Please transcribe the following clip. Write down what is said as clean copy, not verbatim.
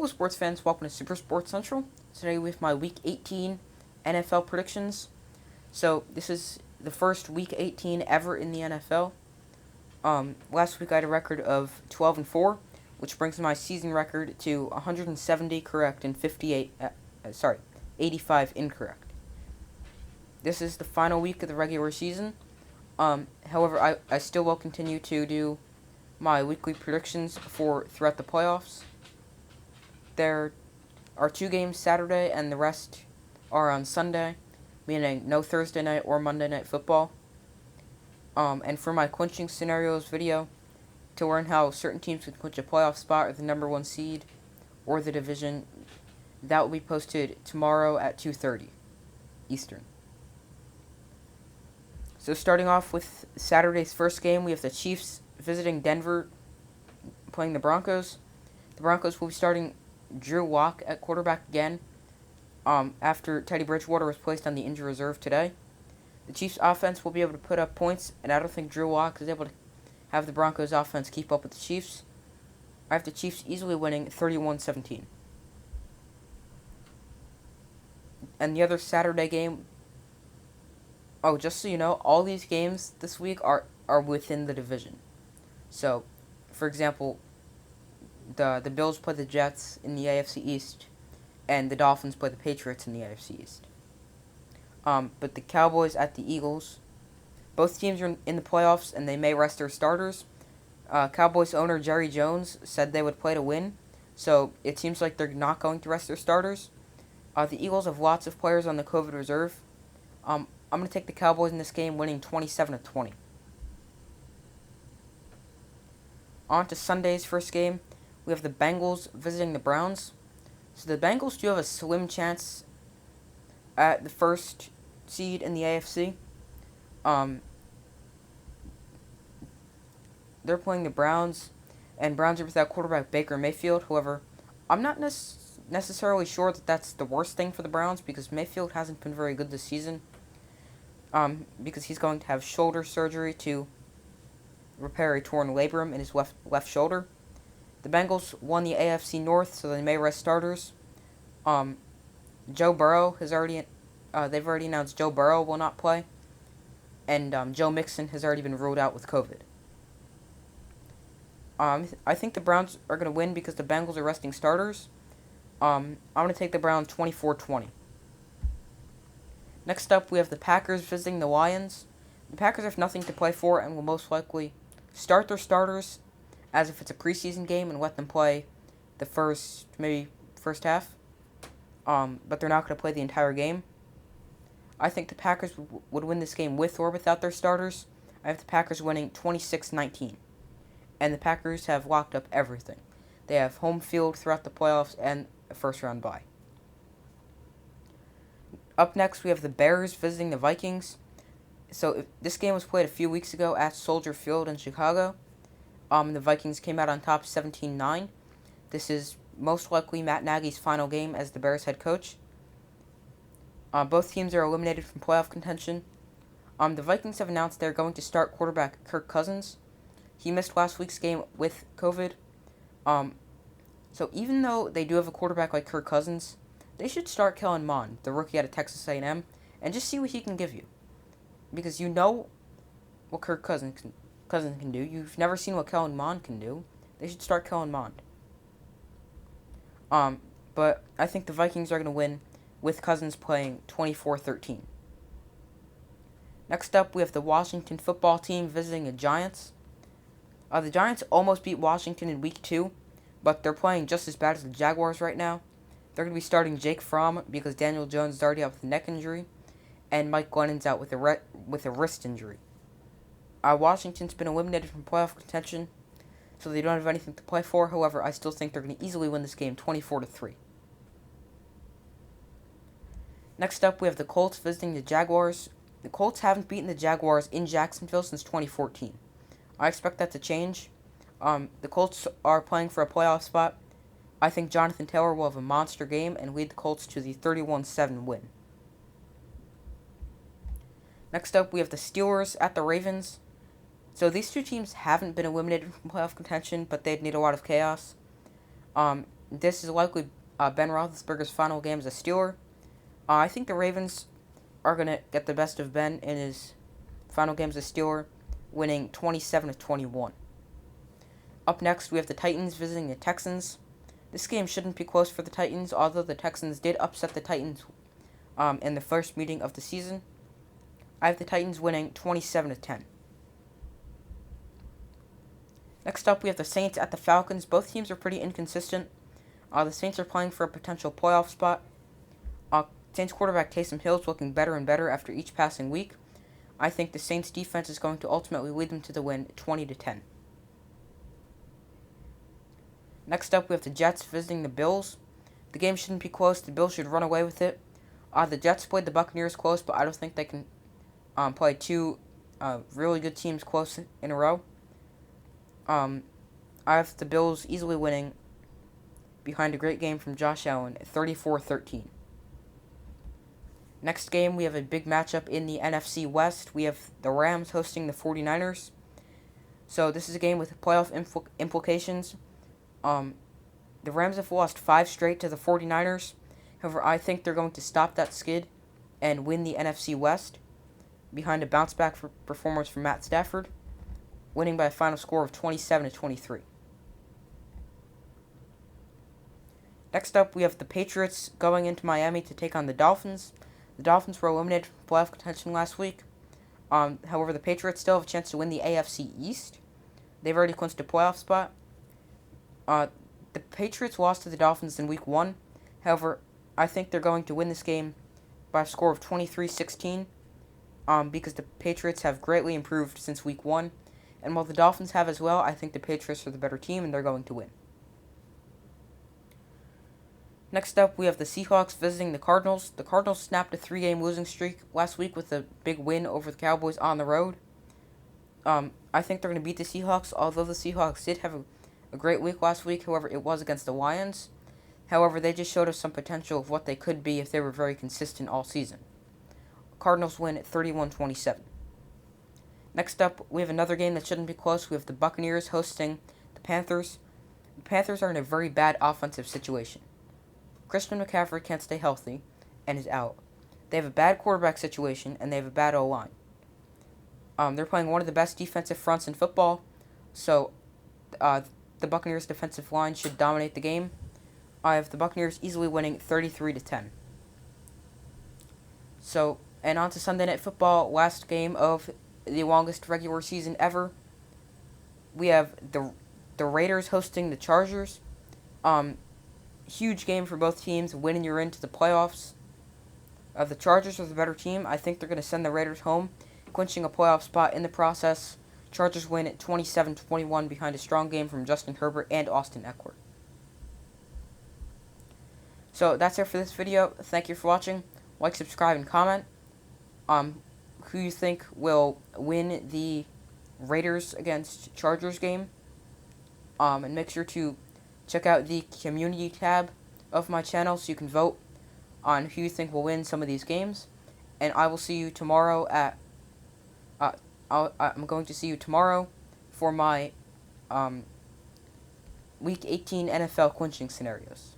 Hello, sports fans. Welcome to Super Sports Central. Today we have my Week 18 NFL predictions. So this is the first Week 18 ever in the NFL. Last week I had a record of 12-4, which brings my season record to 170 correct and 85 incorrect. This is the final week of the regular season. However, I still will continue to do my weekly predictions throughout the playoffs. There are 2 games Saturday, and the rest are on Sunday, meaning no Thursday night or Monday night football. And for my clinching scenarios video, to learn how certain teams can clinch a playoff spot or the number 1 seed or the division, that will be posted tomorrow at 2:30 Eastern. So starting off with Saturday's first game, we have the Chiefs visiting Denver, playing the Broncos. The Broncos will be starting Drew Lock at quarterback again, after Teddy Bridgewater was placed on the injury reserve today. The Chiefs' offense will be able to put up points, and I don't think Drew Lock is able to have the Broncos' offense keep up with the Chiefs. I have the Chiefs easily winning 31-17. And the other Saturday game, just so you know, all these games this week are within the division. So, for example, the Bills play the Jets in the AFC East, and the Dolphins play the Patriots in the AFC East. But the Cowboys at the Eagles, both teams are in the playoffs, and they may rest their starters. Cowboys owner Jerry Jones said they would play to win, so it seems like they're not going to rest their starters. The Eagles have lots of players on the COVID reserve. I'm going to take the Cowboys in this game, winning 27-20. On to Sunday's first game. We have the Bengals visiting the Browns. So the Bengals do have a slim chance at the first seed in the AFC. They're playing the Browns, and Browns are without quarterback Baker Mayfield. However, I'm not necessarily sure that that's the worst thing for the Browns, because Mayfield hasn't been very good this season. Because he's going to have shoulder surgery to repair a torn labrum in his left shoulder. The Bengals won the AFC North, so they may rest starters. Joe Burrow they've already announced Joe Burrow will not play, and Joe Mixon has already been ruled out with COVID. I think the Browns are going to win because the Bengals are resting starters. I'm going to take the Browns 24-20. Next up, we have the Packers visiting the Lions. The Packers have nothing to play for and will most likely start their starters as if it's a preseason game and let them play the first half. But they're not going to play the entire game. I think the Packers would win this game with or without their starters. I have the Packers winning 26-19. And the Packers have locked up everything. They have home field throughout the playoffs and a first-round bye. Up next, we have the Bears visiting the Vikings. So this game was played a few weeks ago at Soldier Field in Chicago. The Vikings came out on top 17-9. This is most likely Matt Nagy's final game as the Bears head coach. Both teams are eliminated from playoff contention. The Vikings have announced they're going to start quarterback Kirk Cousins. He missed last week's game with COVID. So even though they do have a quarterback like Kirk Cousins, they should start Kellen Mond, the rookie out of Texas A&M, and just see what he can give you. Because you know what Kirk Cousins can do. You've never seen what Kellen Mond can do. They should start Kellen Mond. But I think the Vikings are going to win with Cousins playing 24-13. Next up, we have the Washington football team visiting the Giants. The Giants almost beat Washington in Week 2, but they're playing just as bad as the Jaguars right now. They're going to be starting Jake Fromm because Daniel Jones is already out with a neck injury, and Mike Glennon's out with a wrist injury. Washington's been eliminated from playoff contention, so they don't have anything to play for. However, I still think they're going to easily win this game 24-3. Next up, we have the Colts visiting the Jaguars. The Colts haven't beaten the Jaguars in Jacksonville since 2014. I expect that to change. The Colts are playing for a playoff spot. I think Jonathan Taylor will have a monster game and lead the Colts to the 31-7 win. Next up, we have the Steelers at the Ravens. So these two teams haven't been eliminated from playoff contention, but they'd need a lot of chaos. this is likely Ben Roethlisberger's final game as a Steeler. I think the Ravens are going to get the best of Ben in his final game as a Steeler, winning 27-21. Up next, we have the Titans visiting the Texans. This game shouldn't be close for the Titans, although the Texans did upset the Titans in the first meeting of the season. I have the Titans winning 27-10. Next up, we have the Saints at the Falcons. Both teams are pretty inconsistent. The Saints are playing for a potential playoff spot. Saints quarterback Taysom Hill is looking better and better after each passing week. I think the Saints defense is going to ultimately lead them to the win 20-10. Next up, we have the Jets visiting the Bills. The game shouldn't be close. The Bills should run away with it. The Jets played the Buccaneers close, but I don't think they can play two really good teams close in a row. I have the Bills easily winning behind a great game from Josh Allen, 34-13. Next game, we have a big matchup in the NFC West. We have the Rams hosting the 49ers. So this is a game with playoff implications. The Rams have lost 5 straight to the 49ers. However, I think they're going to stop that skid and win the NFC West behind a bounce-back performance from Matt Stafford, winning by a final score of 27-23. Next up, we have the Patriots going into Miami to take on the Dolphins. The Dolphins were eliminated from playoff contention last week. However, the Patriots still have a chance to win the AFC East. They've already clinched a playoff spot. The Patriots lost to the Dolphins in Week 1. However, I think they're going to win this game by a score of 23-16 because the Patriots have greatly improved since Week 1. And while the Dolphins have as well, I think the Patriots are the better team and they're going to win. Next up, we have the Seahawks visiting the Cardinals. The Cardinals snapped a 3-game losing streak last week with a big win over the Cowboys on the road. I think they're going to beat the Seahawks, although the Seahawks did have a great week last week. However, it was against the Lions. However, they just showed us some potential of what they could be if they were very consistent all season. Cardinals win at 31-27. Next up, we have another game that shouldn't be close. We have the Buccaneers hosting the Panthers. The Panthers are in a very bad offensive situation. Christian McCaffrey can't stay healthy and is out. They have a bad quarterback situation, and they have a bad O-line. They're playing one of the best defensive fronts in football, so the Buccaneers' defensive line should dominate the game. I have the Buccaneers easily winning 33-10. So, and on to Sunday Night Football, last game of the longest regular season ever. We have the Raiders hosting the Chargers. Huge game for both teams, winning you're into the playoffs. The Chargers are the better team. I think they're going to send the Raiders home, clinching a playoff spot in the process. Chargers win at 27-21 behind a strong game from Justin Herbert and Austin Eckler. So that's it for this video. Thank you for watching. Like, subscribe, and comment. Who you think will win the Raiders against Chargers game. And make sure to check out the community tab of my channel so you can vote on who you think will win some of these games. And I will see you tomorrow at I'm going to see you tomorrow for my Week 18 NFL clinching scenarios.